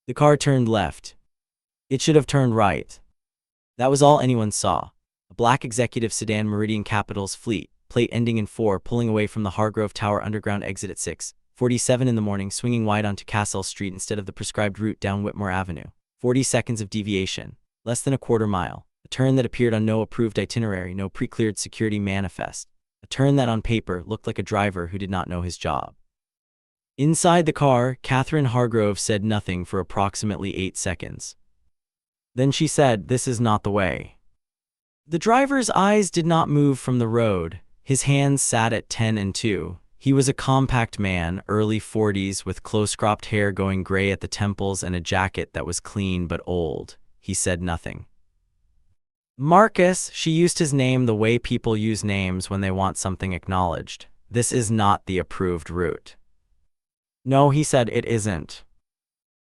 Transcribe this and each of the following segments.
The car turned left. It should have turned right. That was all anyone saw. A black executive sedan Meridian Capital's fleet, plate ending in 4, pulling away from the Hargrove Tower underground exit at 6:47 in the morning, swinging wide onto Cassell Street instead of the prescribed route down Whitmore Avenue. 40 seconds of deviation. Less than a quarter mile. A turn that appeared on no approved itinerary, no pre-cleared security manifest. A turn that on paper looked like a driver who did not know his job. Inside the car, Katherine Hargrove said nothing for approximately 8 seconds. Then she said, "This is not the way." The driver's eyes did not move from the road. His hands sat at 10 and 2. He was a compact man, early 40s, with close-cropped hair going gray at the temples and a jacket that was clean but old. He said nothing. "Marcus," she used his name the way people use names when they want something acknowledged. "This is not the approved route." "No," he said, "it isn't."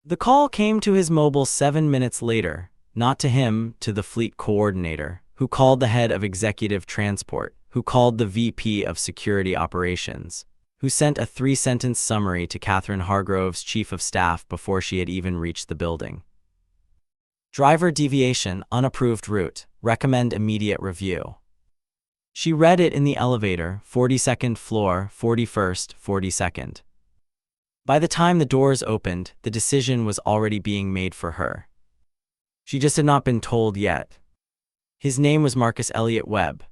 The call came to his mobile 7 minutes later, not to him, to the fleet coordinator, who called the head of executive transport, who called the VP of security operations, who sent a 3-sentence summary to Katherine Hargrove's chief of staff before she had even reached the building. "Driver deviation, unapproved route, recommend immediate review." She read it in the elevator, 42nd floor, 41st, 42nd. By the time the doors opened, the decision was already being made for her. She just had not been told yet. His name was Marcus Elliott Webb.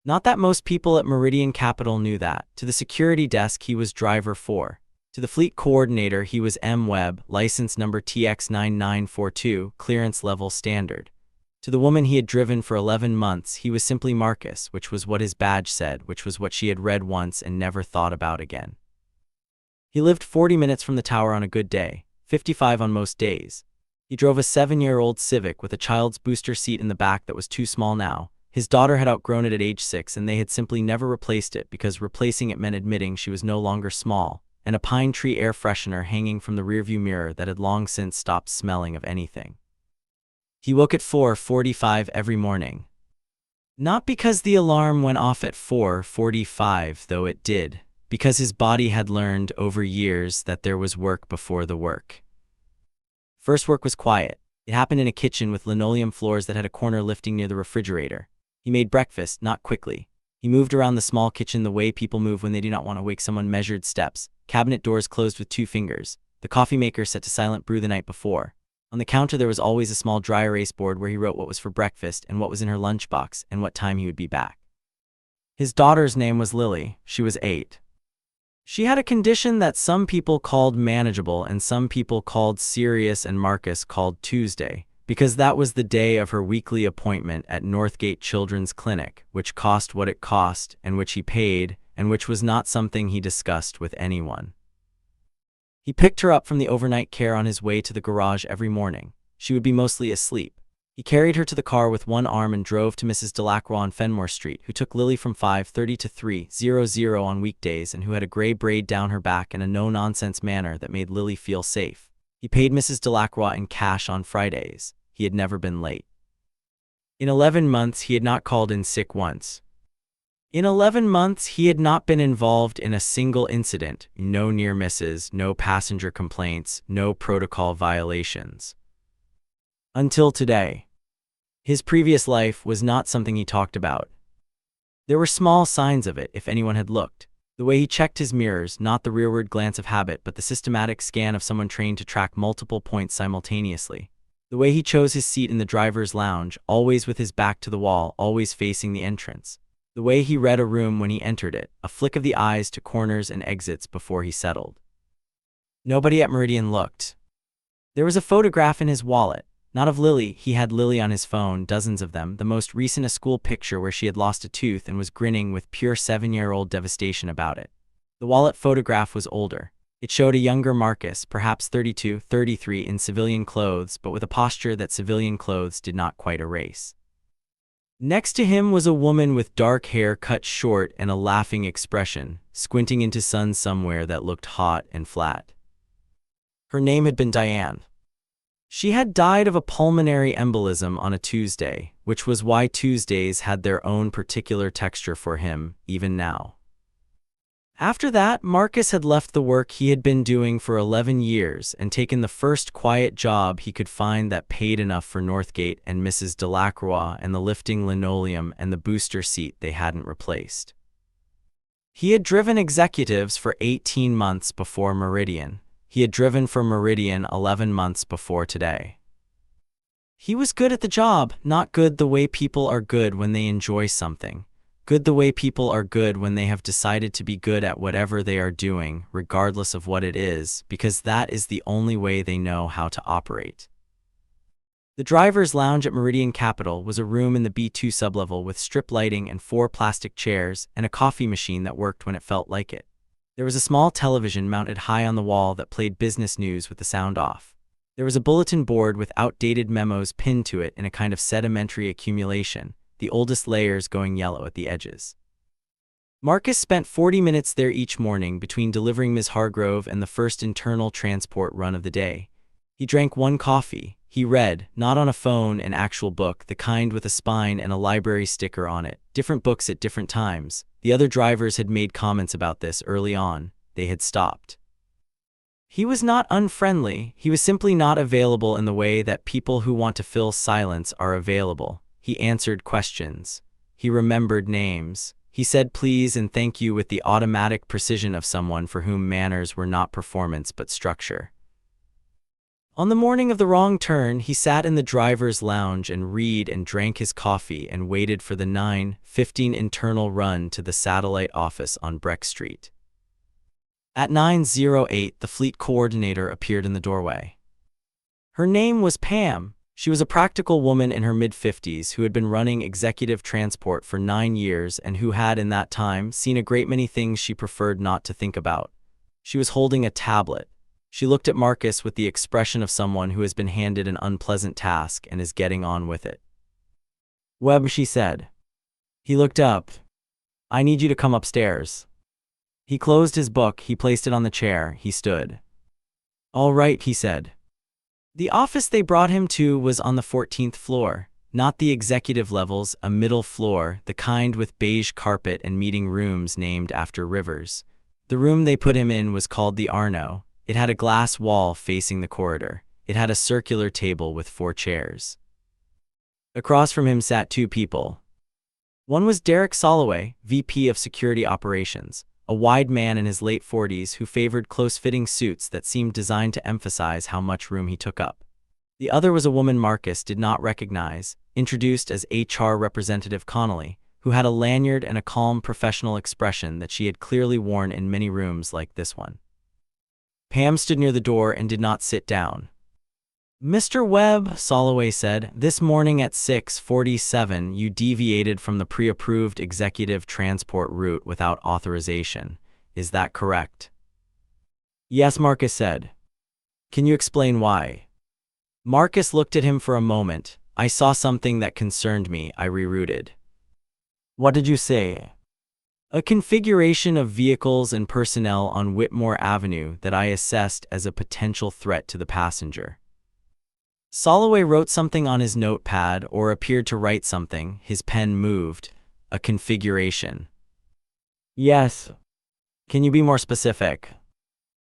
Not that most people at Meridian Capital knew that. To the security desk, he was driver 4. To the fleet coordinator, he was M. Webb, license number TX9942, clearance level standard. To the woman he had driven for 11 months, he was simply Marcus, which was what his badge said, which was what she had read once and never thought about again. He lived 40 minutes from the tower on a good day, 55 on most days. He drove a 7-year-old Civic with a child's booster seat in the back that was too small now. His daughter had outgrown it at age 6 and they had simply never replaced it because replacing it meant admitting she was no longer small, and a pine tree air freshener hanging from the rearview mirror that had long since stopped smelling of anything. He woke at 4:45 every morning. Not because the alarm went off at 4:45, though it did, because his body had learned over years that there was work before the work. First work was quiet. It happened in a kitchen with linoleum floors that had a corner lifting near the refrigerator. He made breakfast, not quickly. He moved around the small kitchen the way people move when they do not want to wake someone. Measured steps, cabinet doors closed with 2 fingers, the coffee maker set to silent brew the night before. On the counter there was always a small dry erase board where he wrote what was for breakfast and what was in her lunchbox and what time he would be back. His daughter's name was Lily. She was 8. She had a condition that some people called manageable and some people called serious and Marcus called Tuesday, because that was the day of her weekly appointment at Northgate Children's Clinic, which cost what it cost and which he paid, and which was not something he discussed with anyone. He picked her up from the overnight care on his way to the garage every morning. She would be mostly asleep. He carried her to the car with one arm and drove to Mrs. Delacroix on Fenmore Street, who took Lily from 5:30 to 3:00 on weekdays and who had a gray braid down her back and a no-nonsense manner that made Lily feel safe. He paid Mrs. Delacroix in cash on Fridays. He had never been late. In 11 months, he had not called in sick once. In 11 months, he had not been involved in a single incident, no near misses, no passenger complaints, no protocol violations. Until today. His previous life was not something he talked about. There were small signs of it if anyone had looked. The way he checked his mirrors, not the rearward glance of habit but the systematic scan of someone trained to track multiple points simultaneously. The way he chose his seat in the driver's lounge, always with his back to the wall, always facing the entrance. The way he read a room when he entered it, a flick of the eyes to corners and exits before he settled. Nobody at Meridian looked. There was a photograph in his wallet. Not of Lily, he had Lily on his phone, dozens of them, the most recent a school picture where she had lost a tooth and was grinning with pure 7-year-old devastation about it. The wallet photograph was older. It showed a younger Marcus, perhaps 32, 33, in civilian clothes, but with a posture that civilian clothes did not quite erase. Next to him was a woman with dark hair cut short and a laughing expression, squinting into sun somewhere that looked hot and flat. Her name had been Diane. She had died of a pulmonary embolism on a Tuesday, which was why Tuesdays had their own particular texture for him, even now. After that, Marcus had left the work he had been doing for 11 years and taken the first quiet job he could find that paid enough for Northgate and Mrs. Delacroix and the lifting linoleum and the booster seat they hadn't replaced. He had driven executives for 18 months before Meridian. He had driven for Meridian 11 months before today. He was good at the job, not good the way people are good when they enjoy something. Good the way people are good when they have decided to be good at whatever they are doing, regardless of what it is, because that is the only way they know how to operate. The driver's lounge at Meridian Capital was a room in the B2 sublevel with strip lighting and 4 plastic chairs and a coffee machine that worked when it felt like it. There was a small television mounted high on the wall that played business news with the sound off. There was a bulletin board with outdated memos pinned to it in a kind of sedimentary accumulation, the oldest layers going yellow at the edges. Marcus spent 40 minutes there each morning between delivering Ms. Hargrove and the first internal transport run of the day. He drank 1 coffee. He read, not on a phone, an actual book, the kind with a spine and a library sticker on it, different books at different times. The other drivers had made comments about this early on. They had stopped. He was not unfriendly. He was simply not available in the way that people who want to fill silence are available. He answered questions. He remembered names. He said please and thank you with the automatic precision of someone for whom manners were not performance but structure. On the morning of the wrong turn, he sat in the driver's lounge and read and drank his coffee and waited for the 9:15 internal run to the satellite office on Breck Street. At 9:08, the fleet coordinator appeared in the doorway. Her name was Pam. She was a practical woman in her mid-50s who had been running executive transport for 9 years and who had, in that time, seen a great many things she preferred not to think about. She was holding a tablet. She looked at Marcus with the expression of someone who has been handed an unpleasant task and is getting on with it. "Webb," she said. He looked up. "I need you to come upstairs." He closed his book, he placed it on the chair, he stood. "All right," he said. The office they brought him to was on the 14th floor, not the executive levels, a middle floor, the kind with beige carpet and meeting rooms named after rivers. The room they put him in was called the Arno. It had a glass wall facing the corridor. It had a circular table with 4 chairs. Across from him sat 2 people. One was Derek Soloway, VP of Security Operations, a wide man in his late 40s who favored close-fitting suits that seemed designed to emphasize how much room he took up. The other was a woman Marcus did not recognize, introduced as HR Representative Connolly, who had a lanyard and a calm professional expression that she had clearly worn in many rooms like this one. Pam stood near the door and did not sit down. "Mr. Webb," Soloway said, "this morning at 6:47 you deviated from the pre-approved executive transport route without authorization. Is that correct?" "Yes," Marcus said. "Can you explain why?" Marcus looked at him for a moment. "I saw something that concerned me. I rerouted." "What did you say?" "A configuration of vehicles and personnel on Whitmore Avenue that I assessed as a potential threat to the passenger." Soloway wrote something on his notepad or appeared to write something. His pen moved. "A configuration." "Yes. Can you be more specific?"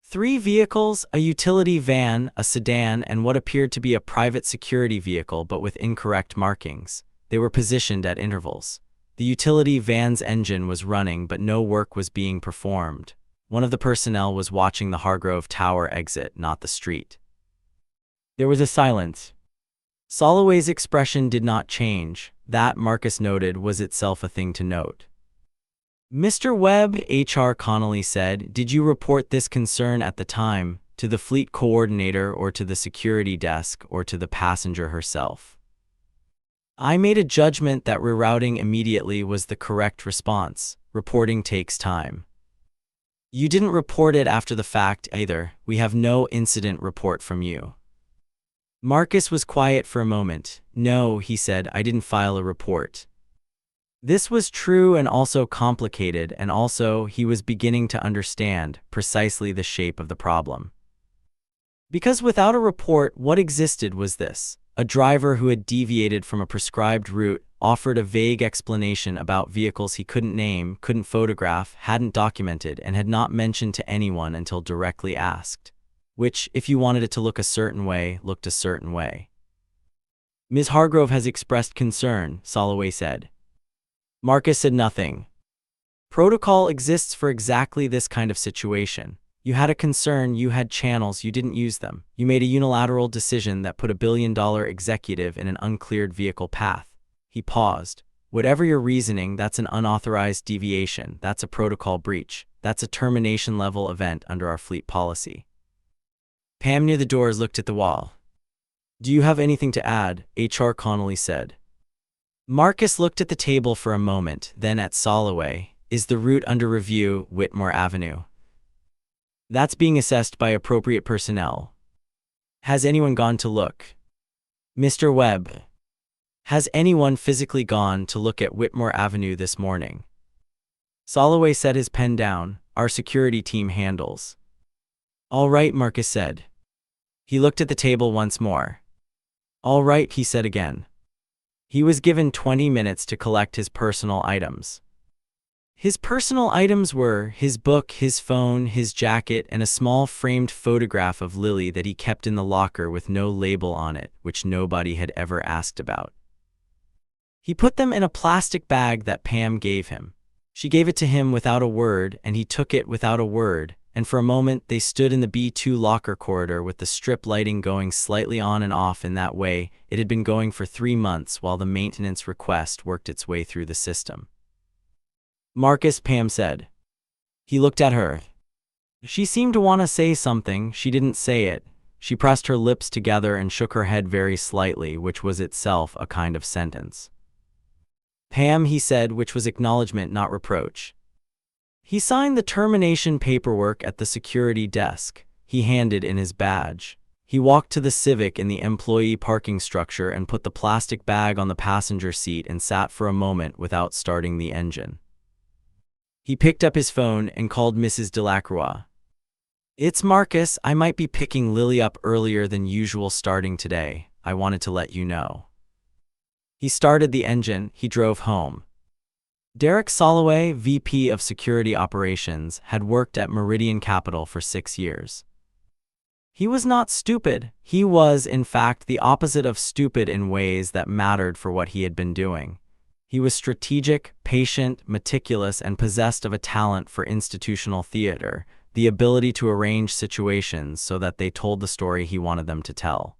3 vehicles, a utility van, a sedan, and what appeared to be a private security vehicle but with incorrect markings. They were positioned at intervals. The utility van's engine was running but no work was being performed. One of the personnel was watching the Hargrove Tower exit, not the street. There was a silence. Soloway's expression did not change. That, Marcus noted, was itself a thing to note. "Mr. Webb," HR Connolly said, "did you report this concern at the time, to the fleet coordinator or to the security desk or to the passenger herself?" "I made a judgment that rerouting immediately was the correct response. Reporting takes time." "You didn't report it after the fact either. We have no incident report from you." Marcus was quiet for a moment. "No," he said, "I didn't file a report." This was true and also complicated, and also he was beginning to understand precisely the shape of the problem. Because without a report, what existed was this: A driver who had deviated from a prescribed route offered a vague explanation about vehicles he couldn't name, couldn't photograph, hadn't documented, and had not mentioned to anyone until directly asked. Which, if you wanted it to look a certain way, looked a certain way. Ms. Hargrove has expressed concern, Soloway said. Marcus said nothing. Protocol exists for exactly this kind of situation. You had a concern, you had channels, you didn't use them. You made a unilateral decision that put a billion-dollar executive in an uncleared vehicle path. He paused. Whatever your reasoning, that's an unauthorized deviation. That's a protocol breach. That's a termination-level event under our fleet policy. Pam near the doors looked at the wall. Do you have anything to add? HR Connolly said. Marcus looked at the table for a moment, then at Soloway. Is the route under review, Whitmore Avenue? That's being assessed by appropriate personnel. Has anyone gone to look? Mr. Webb. Has anyone physically gone to look at Whitmore Avenue this morning? Soloway set his pen down. Our security team handles. All right, Marcus said. He looked at the table once more. All right, he said again. He was given 20 minutes to collect his personal items. His personal items were his book, his phone, his jacket, and a small framed photograph of Lily that he kept in the locker with no label on it, which nobody had ever asked about. He put them in a plastic bag that Pam gave him. She gave it to him without a word, and he took it without a word, and for a moment they stood in the B2 locker corridor with the strip lighting going slightly on and off in that way. It had been going for 3 months while the maintenance request worked its way through the system. Marcus, Pam said. He looked at her. She seemed to want to say something. She didn't say it. She pressed her lips together and shook her head very slightly, which was itself a kind of sentence. Pam, he said, which was acknowledgement, not reproach. He signed the termination paperwork at the security desk. He handed in his badge. He walked to the Civic in the employee parking structure and put the plastic bag on the passenger seat and sat for a moment without starting the engine. He picked up his phone and called Mrs. Delacroix. It's Marcus. I might be picking Lily up earlier than usual starting today. I wanted to let you know. He started the engine. He drove home. Derek Soloway, VP of Security Operations, had worked at Meridian Capital for 6 years. He was not stupid. He was, in fact, the opposite of stupid in ways that mattered for what he had been doing. He was strategic, patient, meticulous, and possessed of a talent for institutional theater, the ability to arrange situations so that they told the story he wanted them to tell.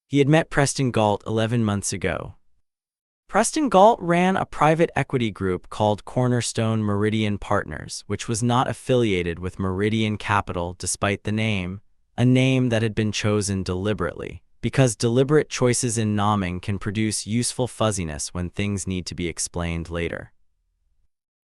He had met Preston Galt 11 months ago. Preston Galt ran a private equity group called Cornerstone Meridian Partners, which was not affiliated with Meridian Capital despite the name, a name that had been chosen deliberately, because deliberate choices in naming can produce useful fuzziness when things need to be explained later.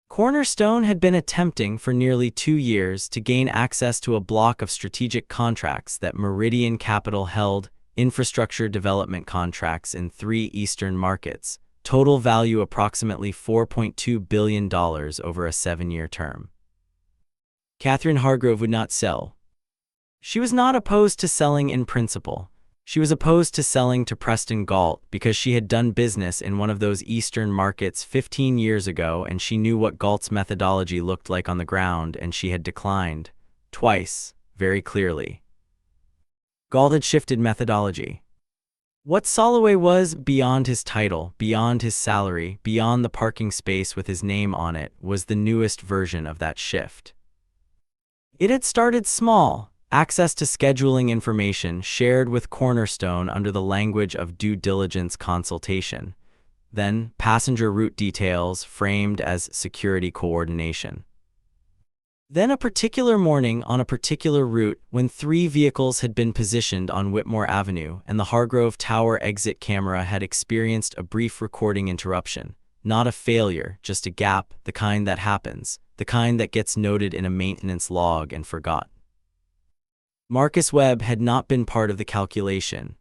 Cornerstone had been attempting for nearly 2 years to gain access to a block of strategic contracts that Meridian Capital held, infrastructure development contracts in 3 eastern markets, total value approximately $4.2 billion over a 7-year term. Katherine Hargrove would not sell. She was not opposed to selling in principle. She was opposed to selling to Preston Galt because she had done business in one of those eastern markets 15 years ago and she knew what Galt's methodology looked like on the ground, and she had declined, twice, very clearly. Galt had shifted methodology. What Soloway was, beyond his title, beyond his salary, beyond the parking space with his name on it, was the newest version of that shift. It had started small. Access to scheduling information shared with Cornerstone under the language of due diligence consultation. Then, passenger route details framed as security coordination. Then a particular morning on a particular route when 3 vehicles had been positioned on Whitmore Avenue and the Hargrove Tower exit camera had experienced a brief recording interruption. Not a failure, just a gap, the kind that happens, the kind that gets noted in a maintenance log and forgotten. Marcus Webb had not been part of the calculation.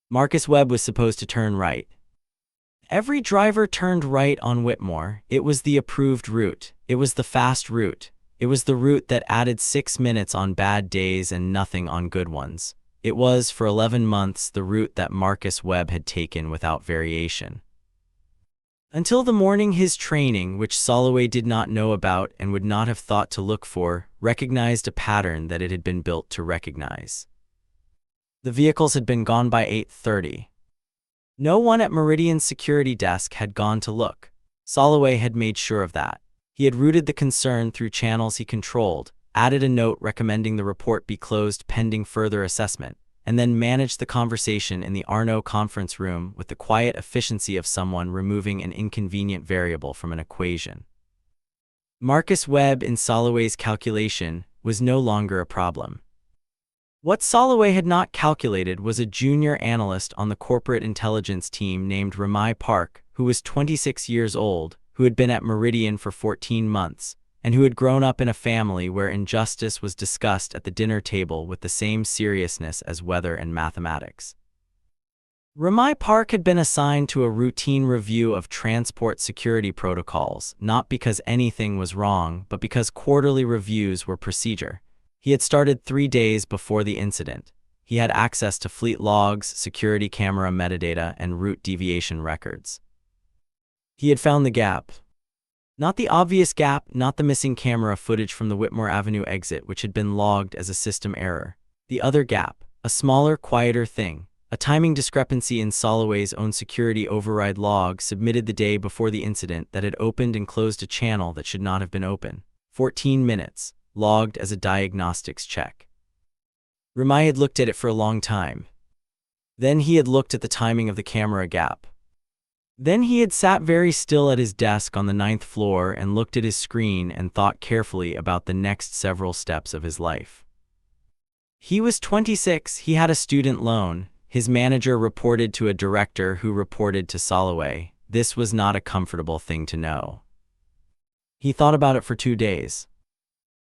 Marcus Webb was supposed to turn right. Every driver turned right on Whitmore. It was the approved route. It was the fast route. It was the route that added 6 minutes on bad days and nothing on good ones. It was, for 11 months, the route that Marcus Webb had taken without variation. Until the morning his training, which Soloway did not know about and would not have thought to look for, recognized a pattern that it had been built to recognize. The vehicles had been gone by 8:30. No one at Meridian's security desk had gone to look. Soloway had made sure of that. He had routed the concern through channels he controlled, added a note recommending the report be closed pending further assessment, and then managed the conversation in the Arno conference room with the quiet efficiency of someone removing an inconvenient variable from an equation. Marcus Webb, in Soloway's calculation, was no longer a problem. What Soloway had not calculated was a junior analyst on the corporate intelligence team named Ramai Park, who was 26 years old, who had been at Meridian for 14 months, and who had grown up in a family where injustice was discussed at the dinner table with the same seriousness as weather and mathematics. Ramai Park had been assigned to a routine review of transport security protocols, not because anything was wrong, but because quarterly reviews were procedure. He had started 3 days before the incident. He had access to fleet logs, security camera metadata, and route deviation records. He had found the gap. Not the obvious gap, not the missing camera footage from the Whitmore Avenue exit, which had been logged as a system error. The other gap, a smaller, quieter thing, a timing discrepancy in Soloway's own security override log submitted the day before the incident that had opened and closed a channel that should not have been open. 14 minutes, logged as a diagnostics check. Ramai had looked at it for a long time. Then he had looked at the timing of the camera gap. Then he had sat very still at his desk on the 9th floor and looked at his screen and thought carefully about the next several steps of his life. He was 26, he had a student loan, his manager reported to a director who reported to Soloway. This was not a comfortable thing to know. He thought about it for 2 days.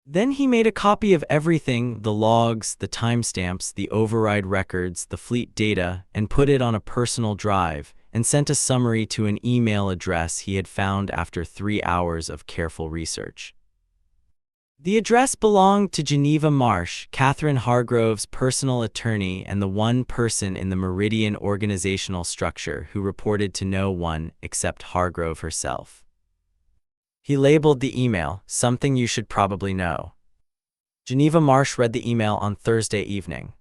Then he made a copy of everything, the logs, the timestamps, the override records, the fleet data, and put it on a personal drive, and sent a summary to an email address he had found after 3 hours of careful research. The address belonged to Geneva Marsh, Katherine Hargrove's personal attorney and the one person in the Meridian organizational structure who reported to no one except Hargrove herself. He labeled the email, "Something you should probably know." Geneva Marsh read the email on Thursday evening.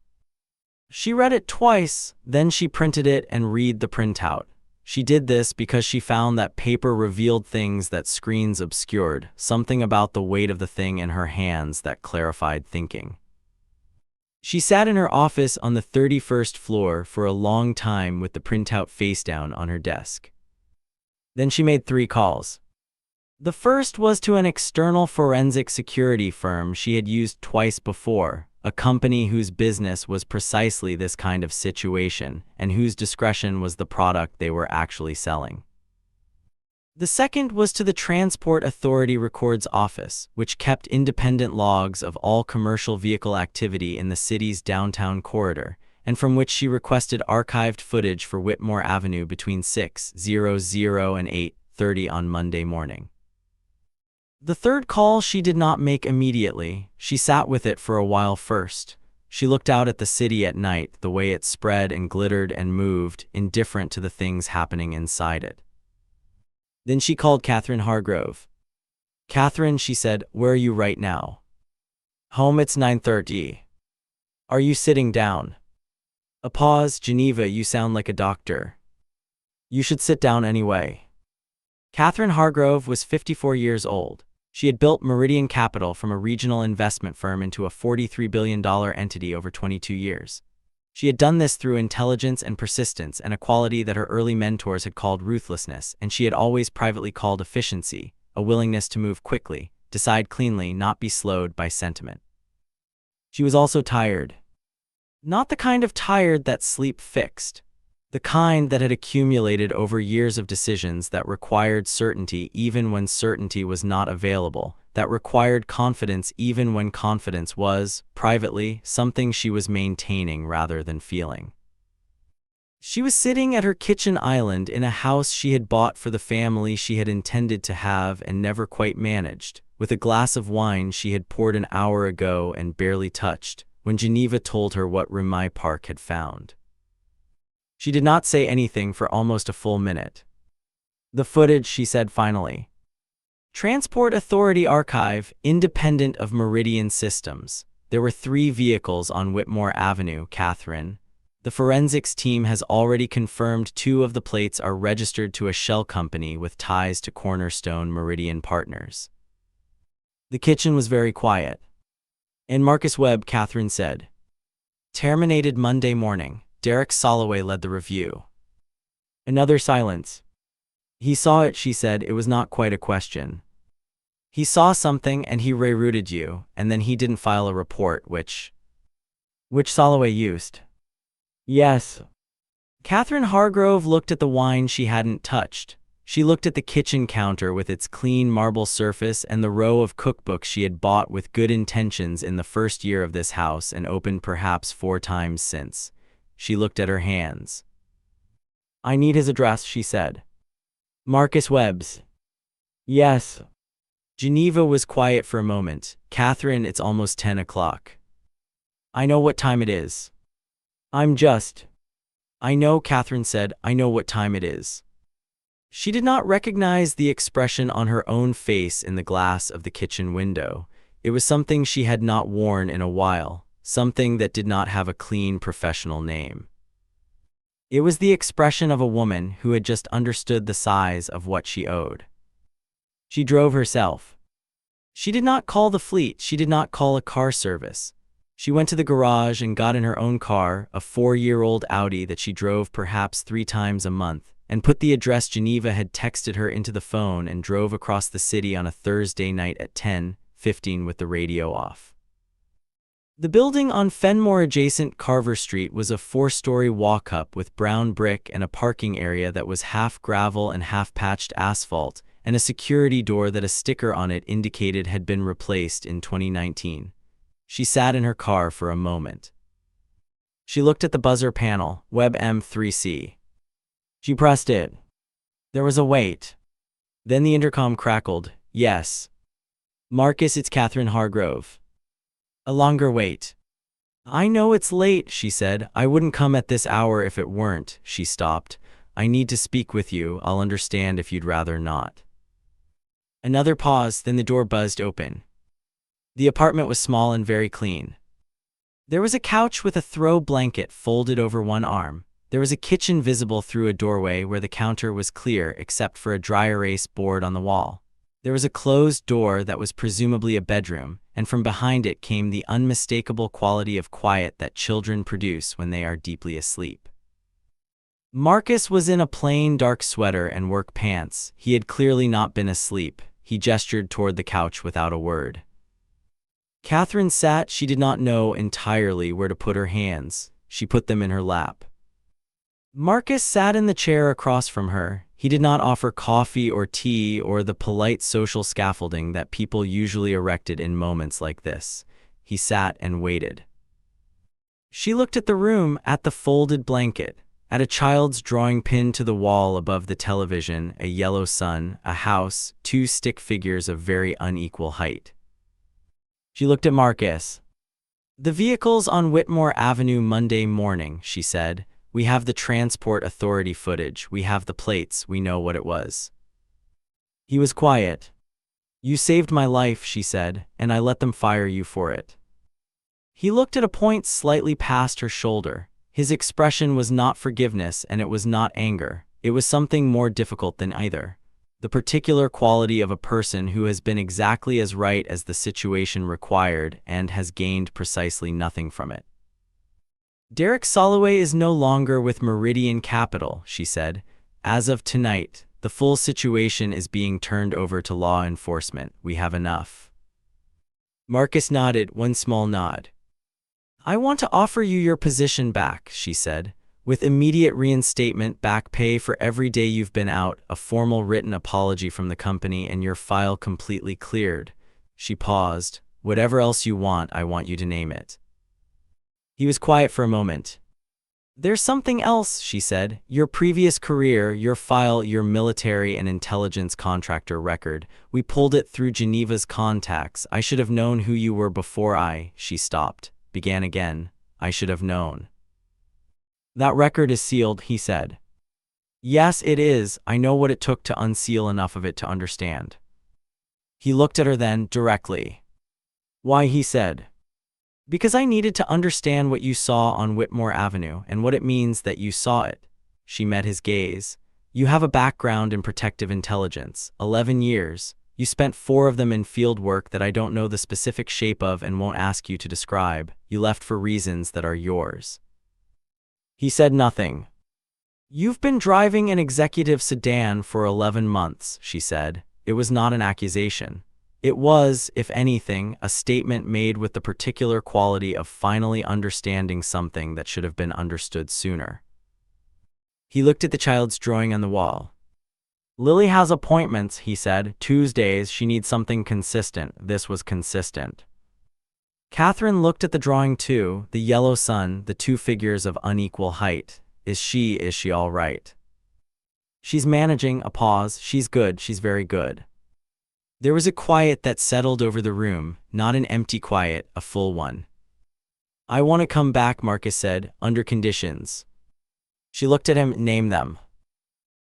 She read it twice, then she printed it and read the printout. She did this because she found that paper revealed things that screens obscured, something about the weight of the thing in her hands that clarified thinking. She sat in her office on the 31st floor for a long time with the printout face down on her desk. Then she made 3 calls. The first was to an external forensic security firm she had used twice before, a company whose business was precisely this kind of situation and whose discretion was the product they were actually selling. The second was to the Transport Authority Records Office, which kept independent logs of all commercial vehicle activity in the city's downtown corridor, and from which she requested archived footage for Whitmore Avenue between 6:00 and 8:30 on Monday morning. The third call she did not make immediately. She sat with it for a while first. She looked out at the city at night, the way it spread and glittered and moved, indifferent to the things happening inside it. Then she called Katherine Hargrove. "Katherine," she said, "where are you right now?" "Home, it's 9:30. Are you sitting down?" A pause. "Geneva, you sound like a doctor. You should sit down anyway." Katherine Hargrove was 54 years old. She had built Meridian Capital from a regional investment firm into a $43 billion entity over 22 years. She had done this through intelligence and persistence and a quality that her early mentors had called ruthlessness, and she had always privately called efficiency, a willingness to move quickly, decide cleanly, not be slowed by sentiment. She was also tired. Not the kind of tired that sleep fixed. The kind that had accumulated over years of decisions that required certainty even when certainty was not available, that required confidence even when confidence was, privately, something she was maintaining rather than feeling. She was sitting at her kitchen island in a house she had bought for the family she had intended to have and never quite managed, with a glass of wine she had poured an hour ago and barely touched, when Geneva told her what room my Park had found. She did not say anything for almost a full minute. The footage, she said finally. Transport Authority Archive, independent of Meridian Systems. There were 3 vehicles on Whitmore Avenue, Katherine. The forensics team has already confirmed 2 of the plates are registered to a shell company with ties to Cornerstone Meridian Partners. The kitchen was very quiet. And Marcus Webb, Katherine said. Terminated Monday morning. Derek Soloway led the review. Another silence. He saw it, she said. It was not quite a question. He saw something and he rerouted you, and then he didn't file a report, which Soloway used. Yes. Katherine Hargrove looked at the wine she hadn't touched. She looked at the kitchen counter with its clean marble surface and the row of cookbooks she had bought with good intentions in the first year of this house and opened perhaps 4 times since. She looked at her hands. I need his address, she said. Marcus Webb's. Yes. Geneva was quiet for a moment. Katherine, it's almost 10 o'clock. I know what time it is. I know, Katherine said. I know what time it is. She did not recognize the expression on her own face in the glass of the kitchen window. It was something she had not worn in a while, something that did not have a clean professional name. It was the expression of a woman who had just understood the size of what she owed. She drove herself. She did not call the fleet. She did not call a car service. She went to the garage and got in her own car, a 4-year-old Audi that she drove perhaps 3 times a month, and put the address Geneva had texted her into the phone and drove across the city on a Thursday night at 10:15 with the radio off. The building on Fenmore adjacent Carver Street was a 4-story walk-up with brown brick and a parking area that was half gravel and half patched asphalt, and a security door that a sticker on it indicated had been replaced in 2019. She sat in her car for a moment. She looked at the buzzer panel, Web M3C. She pressed it. There was a wait. Then the intercom crackled. Yes. Marcus, it's Katherine Hargrove. A longer wait. I know it's late, she said. I wouldn't come at this hour if it weren't. She stopped. I need to speak with you. I'll understand if you'd rather not. Another pause, then the door buzzed open. The apartment was small and very clean. There was a couch with a throw blanket folded over one arm. There was a kitchen visible through a doorway where the counter was clear except for a dry erase board on the wall. There was a closed door that was presumably a bedroom, and from behind it came the unmistakable quality of quiet that children produce when they are deeply asleep. Marcus was in a plain dark sweater and work pants. He had clearly not been asleep. He gestured toward the couch without a word. Katherine sat. She did not know entirely where to put her hands. She put them in her lap. Marcus sat in the chair across from her. He did not offer coffee or tea or the polite social scaffolding that people usually erected in moments like this. He sat and waited. She looked at the room, at the folded blanket, at a child's drawing pinned to the wall above the television, a yellow sun, a house, 2 stick figures of very unequal height. She looked at Marcus. The vehicles on Whitmore Avenue Monday morning, she said. We have the Transport Authority footage. We have the plates. We know what it was. He was quiet. You saved my life, she said, and I let them fire you for it. He looked at a point slightly past her shoulder. His expression was not forgiveness and it was not anger. It was something more difficult than either. The particular quality of a person who has been exactly as right as the situation required and has gained precisely nothing from it. Derek Soloway is no longer with Meridian Capital, she said. As of tonight, the full situation is being turned over to law enforcement. We have enough. Marcus nodded, one small nod. I want to offer you your position back, she said. With immediate reinstatement, back pay for every day you've been out, a formal written apology from the company, and your file completely cleared. She paused. Whatever else you want, I want you to name it. He was quiet for a moment. There's something else, she said. Your previous career, your file, your military and intelligence contractor record. We pulled it through Geneva's contacts. I should have known who you were before she stopped. began again. I should have known. That record is sealed, he said. Yes, it is. I know what it took to unseal enough of it to understand. He looked at her then, directly. Why, he said. Because I needed to understand what you saw on Whitmore Avenue and what it means that you saw it. She met his gaze. You have a background in protective intelligence, 11 years. You spent 4 of them in field work that I don't know the specific shape of and won't ask you to describe. You left for reasons that are yours. He said nothing. You've been driving an executive sedan for 11 months, she said. It was not an accusation. It was, if anything, a statement made with the particular quality of finally understanding something that should have been understood sooner. He looked at the child's drawing on the wall. Lily has appointments, he said. Tuesdays, she needs something consistent. This was consistent. Katherine looked at the drawing too, the yellow sun, the 2 figures of unequal height. Is she all right? She's managing, a pause. She's good, she's very good. There was a quiet that settled over the room, not an empty quiet, a full one. I want to come back, Marcus said, under conditions. She looked at him. Name them.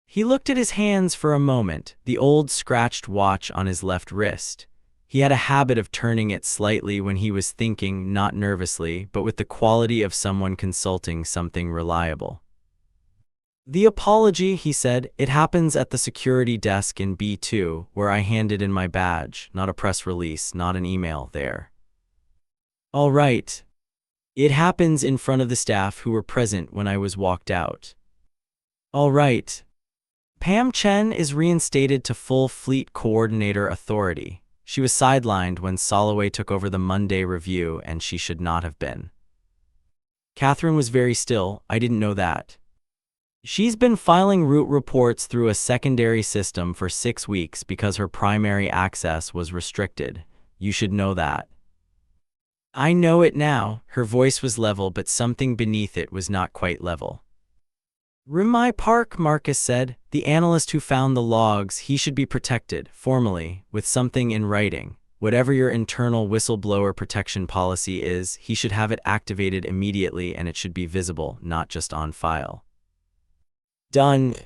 He looked at his hands for a moment, the old scratched watch on his left wrist. He had a habit of turning it slightly when he was thinking, not nervously, but with the quality of someone consulting something reliable. The apology, he said, it happens at the security desk in B2, where I handed in my badge, not a press release, not an email there. All right. It happens in front of the staff who were present when I was walked out. All right. Pam Chen is reinstated to full fleet coordinator authority. She was sidelined when Soloway took over the Monday review, and she should not have been. Katherine was very still. I didn't know that. She's been filing route reports through a secondary system for 6 weeks because her primary access was restricted. You should know that. I know it now. Her voice was level, but something beneath it was not quite level. Rumai Park, Marcus said. The analyst who found the logs, he should be protected, formally, with something in writing. Whatever your internal whistleblower protection policy is, he should have it activated immediately, and it should be visible, not just on file. Done.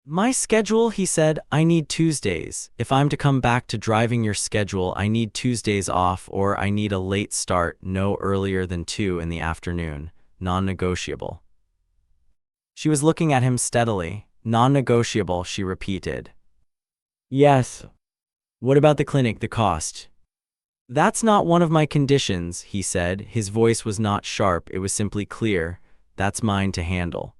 My schedule, he said, I need Tuesdays. If I'm to come back to driving your schedule, I need Tuesdays off, or I need a late start, no earlier than 2 in the afternoon. Non-negotiable. She was looking at him steadily. Non-negotiable, she repeated. Yes. What about the clinic, the cost? That's not one of my conditions, he said. His voice was not sharp, it was simply clear. That's mine to handle.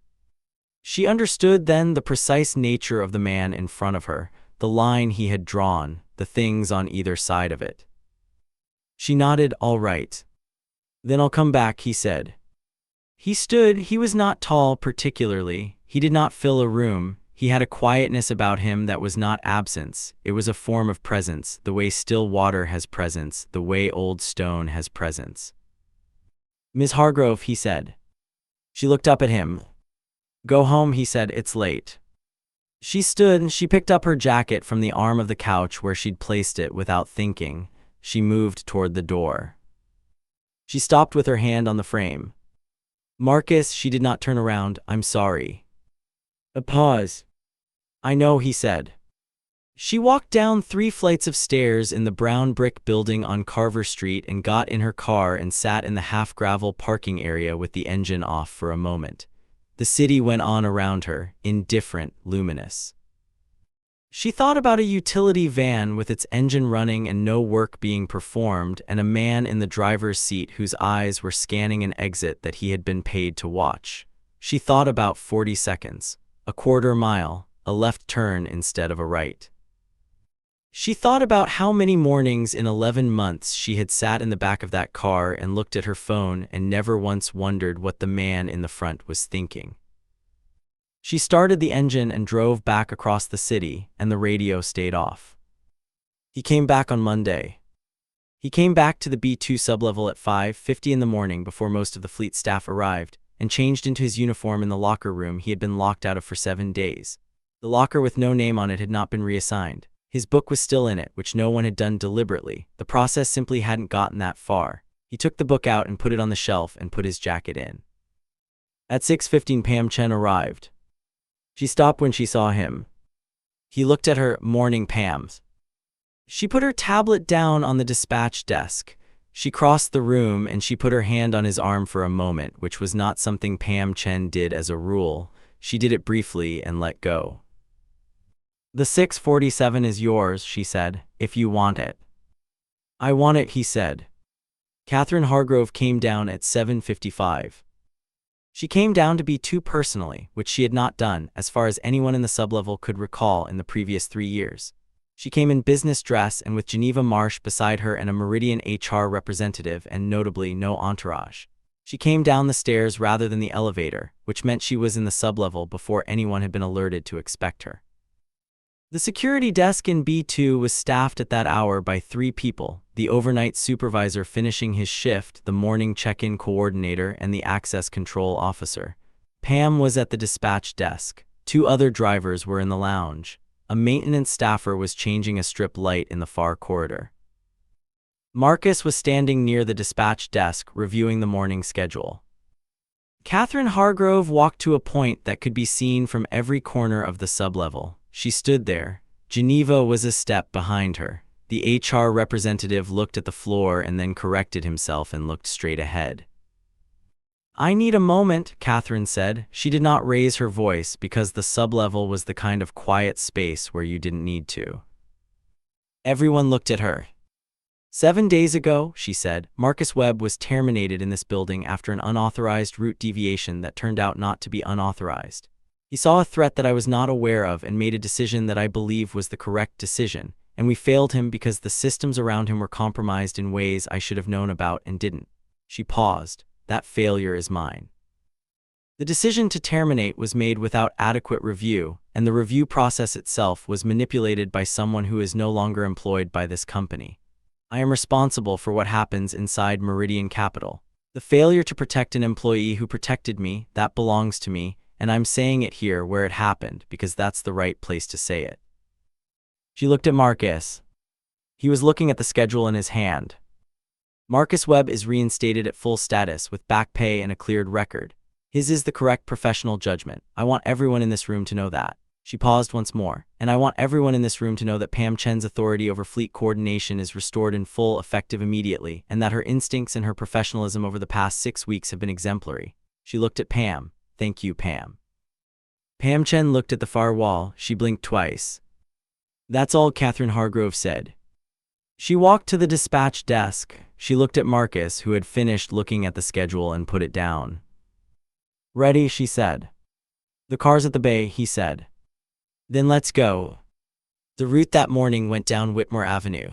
She understood then the precise nature of the man in front of her, the line he had drawn, the things on either side of it. She nodded, all right. Then I'll come back, he said. He stood. He was not tall particularly. He did not fill a room. He had a quietness about him that was not absence. It was a form of presence, the way still water has presence, the way old stone has presence. Miss Hargrove, he said. She looked up at him. Go home, he said, it's late. She stood and she picked up her jacket from the arm of the couch where she'd placed it without thinking. She moved toward the door. She stopped with her hand on the frame. Marcus, she did not turn around. I'm sorry. A pause. I know, he said. She walked down 3 flights of stairs in the brown brick building on Carver Street and got in her car and sat in the half-gravel parking area with the engine off for a moment. The city went on around her, indifferent, luminous. She thought about a utility van with its engine running and no work being performed, and a man in the driver's seat whose eyes were scanning an exit that he had been paid to watch. She thought about 40 seconds, a quarter mile, a left turn instead of a right. She thought about how many mornings in 11 months she had sat in the back of that car and looked at her phone and never once wondered what the man in the front was thinking. She started the engine and drove back across the city, and the radio stayed off. He came back on Monday. He came back to the B2 sublevel at 5:50 in the morning before most of the fleet staff arrived, and changed into his uniform in the locker room he had been locked out of for 7 days. The locker with no name on it had not been reassigned. His book was still in it, which no one had done deliberately. The process simply hadn't gotten that far. He took the book out and put it on the shelf and put his jacket in. At 6:15 Pam Chen arrived. She stopped when she saw him. He looked at her. Morning, Pam. She put her tablet down on the dispatch desk. She crossed the room and she put her hand on his arm for a moment, which was not something Pam Chen did as a rule. She did it briefly and let go. The 647 is yours, she said, if you want it. I want it, he said. Katherine Hargrove came down at 7:55. She came down to be too personally, which she had not done, as far as anyone in the sublevel could recall in the previous 3 years. She came in business dress and with Geneva Marsh beside her and a Meridian HR representative and notably no entourage. She came down the stairs rather than the elevator, which meant she was in the sublevel before anyone had been alerted to expect her. The security desk in B2 was staffed at that hour by 3 people, the overnight supervisor finishing his shift, the morning check-in coordinator, and the access control officer. Pam was at the dispatch desk. 2 other drivers were in the lounge. A maintenance staffer was changing a strip light in the far corridor. Marcus was standing near the dispatch desk, reviewing the morning schedule. Katherine Hargrove walked to a point that could be seen from every corner of the sublevel. She stood there. Geneva was a step behind her. The HR representative looked at the floor and then corrected himself and looked straight ahead. I need a moment, Katherine said. She did not raise her voice because the sublevel was the kind of quiet space where you didn't need to. Everyone looked at her. 7 days ago, she said, Marcus Webb was terminated in this building after an unauthorized route deviation that turned out not to be unauthorized. He saw a threat that I was not aware of and made a decision that I believe was the correct decision, and we failed him because the systems around him were compromised in ways I should have known about and didn't. She paused. That failure is mine. The decision to terminate was made without adequate review, and the review process itself was manipulated by someone who is no longer employed by this company. I am responsible for what happens inside Meridian Capital. The failure to protect an employee who protected me, that belongs to me, and I'm saying it here where it happened because that's the right place to say it. She looked at Marcus. He was looking at the schedule in his hand. Marcus Webb is reinstated at full status with back pay and a cleared record. His is the correct professional judgment. I want everyone in this room to know that. She paused once more. And I want everyone in this room to know that Pam Chen's authority over fleet coordination is restored in full effective immediately, and that her instincts and her professionalism over the past 6 weeks have been exemplary. She looked at Pam. Thank you, Pam. Pam Chen looked at the far wall. She blinked twice. That's all, Katherine Hargrove said. She walked to the dispatch desk. She looked at Marcus, who had finished looking at the schedule, and put it down. Ready, she said. The car's at the bay, he said. Then let's go. The route that morning went down Whitmore Avenue.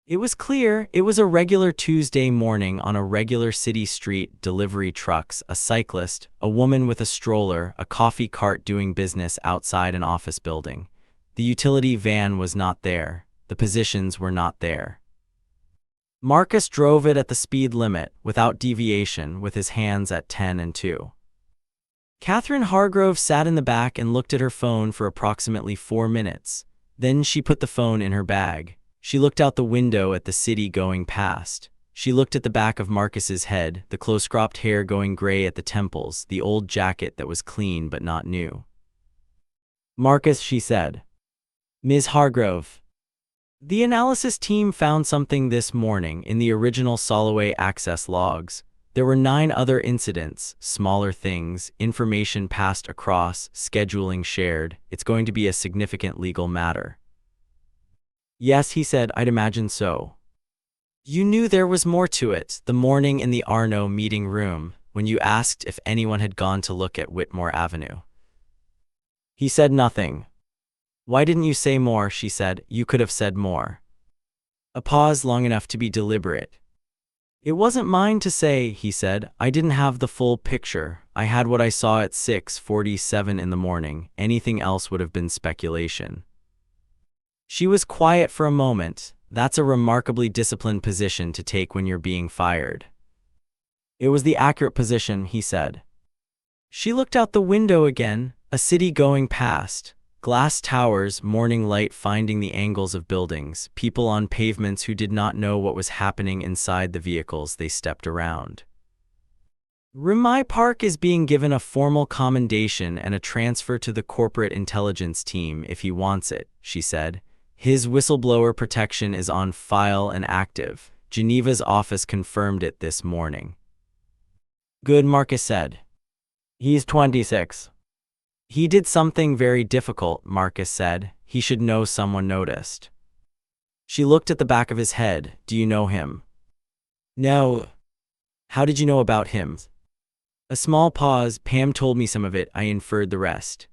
It was clear. It was a regular Tuesday morning on a regular city street. Delivery trucks, a cyclist, a woman with a stroller, a coffee cart doing business outside an office building. The utility van was not there. The positions were not there. Marcus drove it at the speed limit, without deviation, with his hands at 10 and 2. Katherine Hargrove sat in the back and looked at her phone for approximately 4 minutes. Then she put the phone in her bag. She looked out the window at the city going past. She looked at the back of Marcus's head, the close-cropped hair going gray at the temples, the old jacket that was clean but not new. Marcus, she said. Ms. Hargrove. The analysis team found something this morning in the original Soloway access logs. There were 9 other incidents, smaller things, information passed across, scheduling shared. It's going to be a significant legal matter. Yes, he said, I'd imagine so. You knew there was more to it the morning in the Arno meeting room when you asked if anyone had gone to look at Whitmore Avenue. He said nothing. Why didn't you say more, she said. You could have said more. A pause long enough to be deliberate. It wasn't mine to say, he said. I didn't have the full picture. I had what I saw at 6:47 in the morning. Anything else would have been speculation. She was quiet for a moment. That's a remarkably disciplined position to take when you're being fired. It was the accurate position, he said. She looked out the window again, a city going past. Glass towers, morning light finding the angles of buildings, people on pavements who did not know what was happening inside the vehicles they stepped around. Rimai Park is being given a formal commendation and a transfer to the corporate intelligence team if he wants it, she said. His whistleblower protection is on file and active. Geneva's office confirmed it this morning. Good, Marcus said. He's 26. He did something very difficult, Marcus said. He should know someone noticed. She looked at the back of his head. Do you know him? No. How did you know about him? A small pause. Pam told me some of it. I inferred the rest.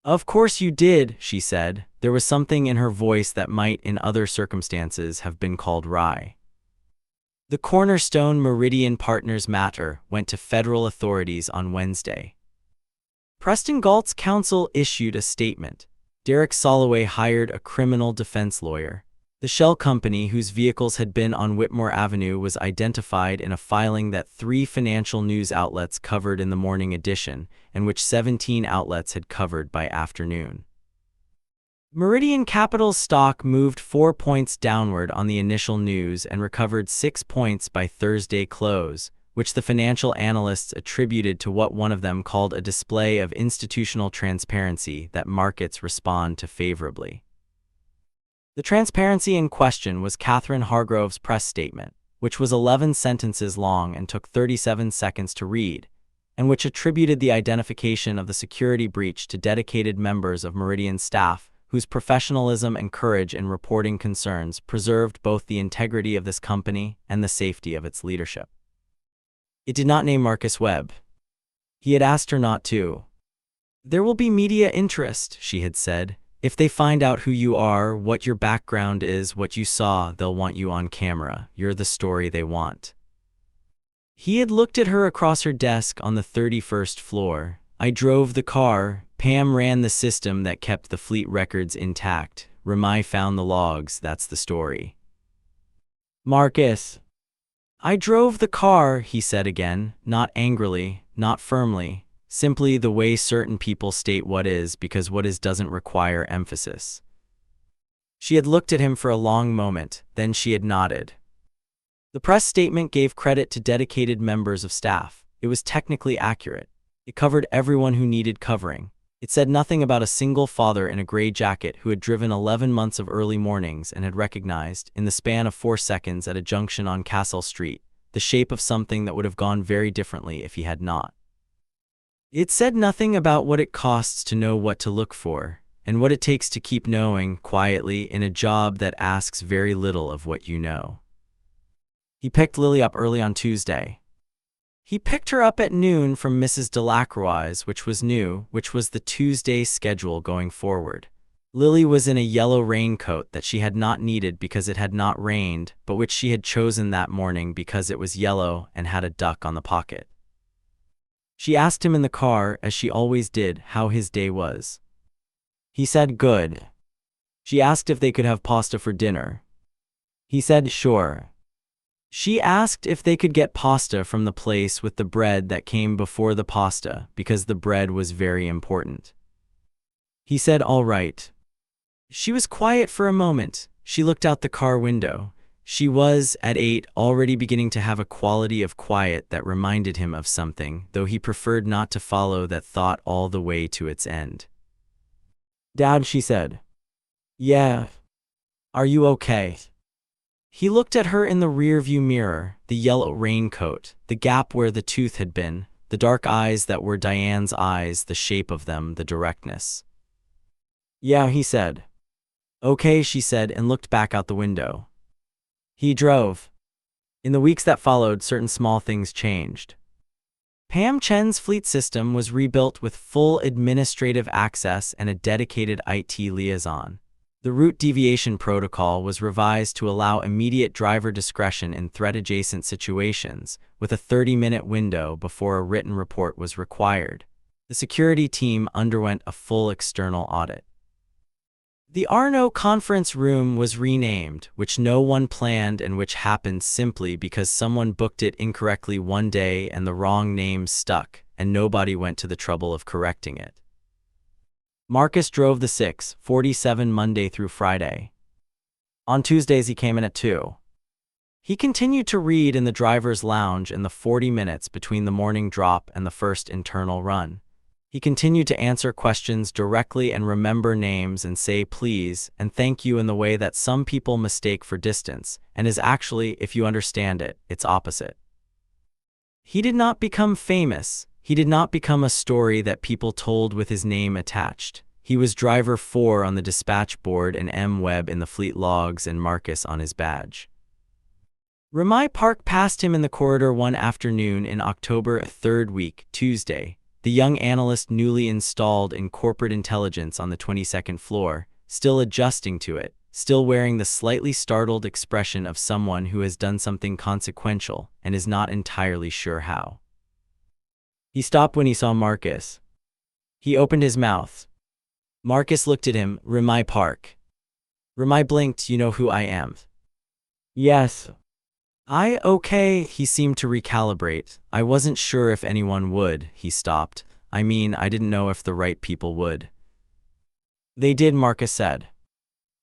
Of course you did, she said. There was something in her voice that might, in other circumstances, have been called wry. The Cornerstone Meridian Partners matter went to federal authorities on Wednesday. Preston Galt's counsel issued a statement. Derek Soloway hired a criminal defense lawyer. The shell company whose vehicles had been on Whitmore Avenue was identified in a filing that 3 financial news outlets covered in the morning edition, and which 17 outlets had covered by afternoon. Meridian Capital's stock moved 4 points downward on the initial news and recovered 6 points by Thursday close, which the financial analysts attributed to what one of them called a display of institutional transparency that markets respond to favorably. The transparency in question was Katherine Hargrove's press statement, which was 11 sentences long and took 37 seconds to read, and which attributed the identification of the security breach to dedicated members of Meridian's staff, whose professionalism and courage in reporting concerns preserved both the integrity of this company and the safety of its leadership. It did not name Marcus Webb. He had asked her not to. There will be media interest, she had said. If they find out who you are, what your background is, what you saw, they'll want you on camera. You're the story they want. He had looked at her across her desk on the 31st floor. I drove the car. Pam ran the system that kept the fleet records intact. Rimai found the logs. That's the story. Marcus. I drove the car, he said again, not angrily, not firmly. Simply the way certain people state what is because what is doesn't require emphasis. She had looked at him for a long moment, then she had nodded. The press statement gave credit to dedicated members of staff. It was technically accurate. It covered everyone who needed covering. It said nothing about a single father in a gray jacket who had driven 11 months of early mornings and had recognized, in the span of 4 seconds at a junction on Cassell Street, the shape of something that would have gone very differently if he had not. It said nothing about what it costs to know what to look for, and what it takes to keep knowing quietly in a job that asks very little of what you know. He picked Lily up early on Tuesday. He picked her up at noon from Mrs. Delacroix's, which was new, which was the Tuesday schedule going forward. Lily was in a yellow raincoat that she had not needed because it had not rained, but which she had chosen that morning because it was yellow and had a duck on the pocket. She asked him in the car, as she always did, how his day was. He said good. She asked if they could have pasta for dinner. He said sure. She asked if they could get pasta from the place with the bread that came before the pasta, because the bread was very important. He said all right. She was quiet for a moment. She looked out the car window. She was, at 8, already beginning to have a quality of quiet that reminded him of something, though he preferred not to follow that thought all the way to its end. Dad, she said. Yeah. Are you okay? He looked at her in the rearview mirror, the yellow raincoat, the gap where the tooth had been, the dark eyes that were Diane's eyes, the shape of them, the directness. Yeah, he said. Okay, she said, and looked back out the window. He drove. In the weeks that followed, certain small things changed. Pam Chen's fleet system was rebuilt with full administrative access and a dedicated IT liaison. The route deviation protocol was revised to allow immediate driver discretion in threat-adjacent situations, with a 30-minute window before a written report was required. The security team underwent a full external audit. The Arno conference room was renamed, which no one planned and which happened simply because someone booked it incorrectly one day and the wrong name stuck, and nobody went to the trouble of correcting it. Marcus drove the 6:47 Monday through Friday. On Tuesdays he came in at 2. He continued to read in the driver's lounge in the 40 minutes between the morning drop and the first internal run. He continued to answer questions directly and remember names and say please and thank you in the way that some people mistake for distance, and is actually, if you understand it, its opposite. He did not become famous. He did not become a story that people told with his name attached. He was driver 4 on the dispatch board and M. Webb in the fleet logs and Marcus on his badge. Ramai Park passed him in the corridor one afternoon in October, 3rd week, Tuesday. The young analyst newly installed in corporate intelligence on the 22nd floor, still adjusting to it, still wearing the slightly startled expression of someone who has done something consequential and is not entirely sure how. He stopped when he saw Marcus. He opened his mouth. Marcus looked at him. Ramai Park. Ramai blinked. You know who I am? Yes. Okay, he seemed to recalibrate. I wasn't sure if anyone would. He stopped. I mean, I didn't know if the right people would. They did, Marcus said.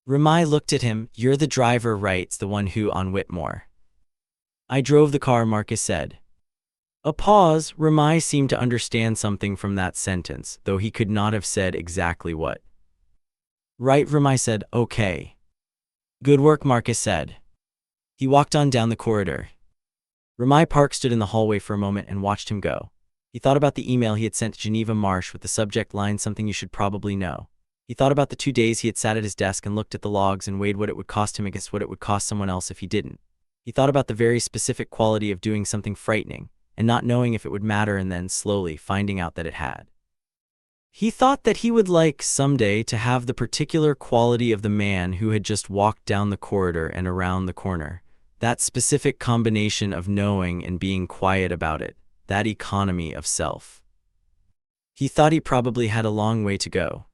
Ramai looked at him. You're the driver, right? The one who on Whitmore. I drove the car, Marcus said. A pause. Ramai seemed to understand something from that sentence, though he could not have said exactly what. Right, Ramai said. Okay. Good work, Marcus said. He walked on down the corridor. Ramai Park stood in the hallway for a moment and watched him go. He thought about the email he had sent to Geneva Marsh with the subject line something you should probably know. He thought about the 2 days he had sat at his desk and looked at the logs and weighed what it would cost him against what it would cost someone else if he didn't. He thought about the very specific quality of doing something frightening and not knowing if it would matter and then slowly finding out that it had. He thought that he would like someday to have the particular quality of the man who had just walked down the corridor and around the corner. That specific combination of knowing and being quiet about it, that economy of self. He thought he probably had a long way to go.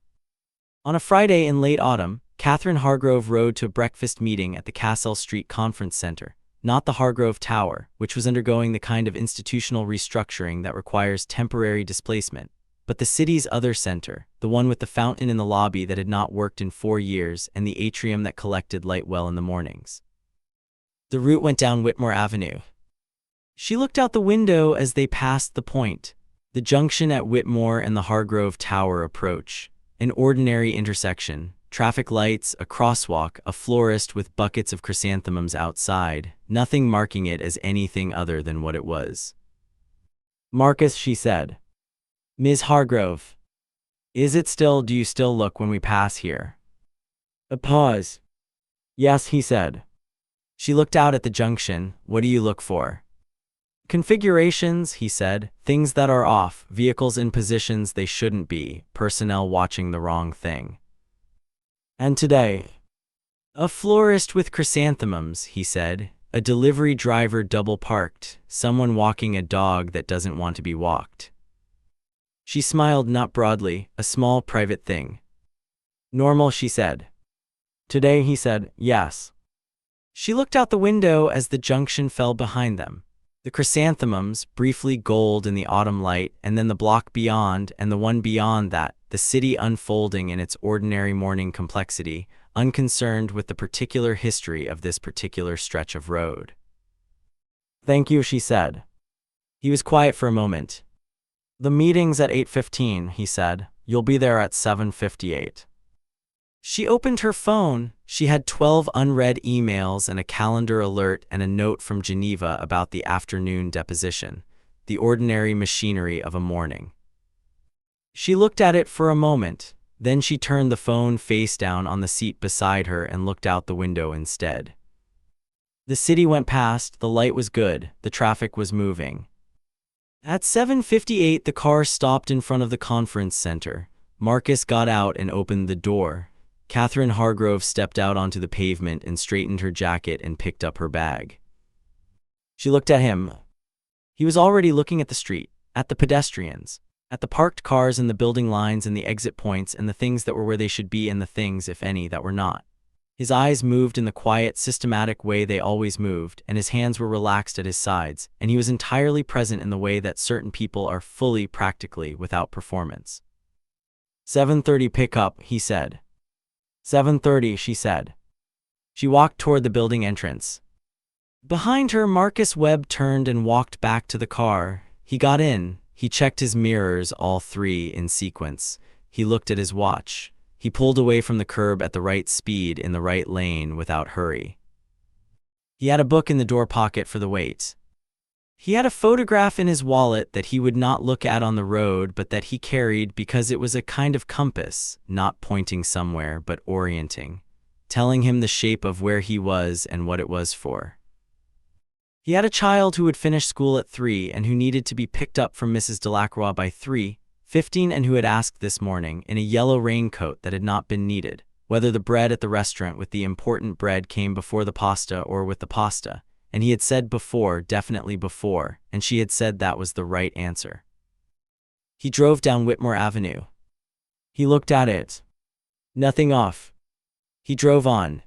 On a Friday in late autumn, Katherine Hargrove rode to a breakfast meeting at the Cassell Street Conference Center, not the Hargrove Tower, which was undergoing the kind of institutional restructuring that requires temporary displacement, but the city's other center, the one with the fountain in the lobby that had not worked in 4 years and the atrium that collected light well in the mornings. The route went down Whitmore Avenue. She looked out the window as they passed the point, the junction at Whitmore and the Hargrove Tower approach, an ordinary intersection, traffic lights, a crosswalk, a florist with buckets of chrysanthemums outside, nothing marking it as anything other than what it was. Marcus, she said. Ms. Hargrove. Is it still? Do you still look when we pass here? A pause. Yes, he said. She looked out at the junction. What do you look for? Configurations, he said. Things that are off, vehicles in positions they shouldn't be, personnel watching the wrong thing. And today? A florist with chrysanthemums, he said. A delivery driver double parked, someone walking a dog that doesn't want to be walked. She smiled, not broadly, a small private thing. Normal, she said. Today, he said, yes. She looked out the window as the junction fell behind them. The chrysanthemums, briefly gold in the autumn light, and then the block beyond and the one beyond that, the city unfolding in its ordinary morning complexity, unconcerned with the particular history of this particular stretch of road. Thank you, she said. He was quiet for a moment. The meeting's at 8:15, he said. You'll be there at 7:58. She opened her phone. She had 12 unread emails and a calendar alert and a note from Geneva about the afternoon deposition, the ordinary machinery of a morning. She looked at it for a moment, then she turned the phone face down on the seat beside her and looked out the window instead. The city went past, the light was good, the traffic was moving. At 7:58 the car stopped in front of the conference center. Marcus got out and opened the door. Katherine Hargrove stepped out onto the pavement and straightened her jacket and picked up her bag. She looked at him. He was already looking at the street, at the pedestrians, at the parked cars and the building lines and the exit points and the things that were where they should be and the things, if any, that were not. His eyes moved in the quiet, systematic way they always moved, and his hands were relaxed at his sides, and he was entirely present in the way that certain people are fully, practically, without performance. 7:30 pick up, he said. 7:30, she said. She walked toward the building entrance. Behind her, Marcus Webb turned and walked back to the car. He got in. He checked his mirrors, all three in sequence. He looked at his watch. He pulled away from the curb at the right speed in the right lane without hurry. He had a book in the door pocket for the wait. He had a photograph in his wallet that he would not look at on the road, but that he carried because it was a kind of compass, not pointing somewhere, but orienting, telling him the shape of where he was and what it was for. He had a child who would finish school at 3 and who needed to be picked up from Mrs. Delacroix by 3:15 and who had asked this morning, in a yellow raincoat that had not been needed, whether the bread at the restaurant with the important bread came before the pasta or with the pasta, and he had said before, definitely before, and she had said that was the right answer. He drove down Whitmore Avenue. He looked at it. Nothing off. He drove on.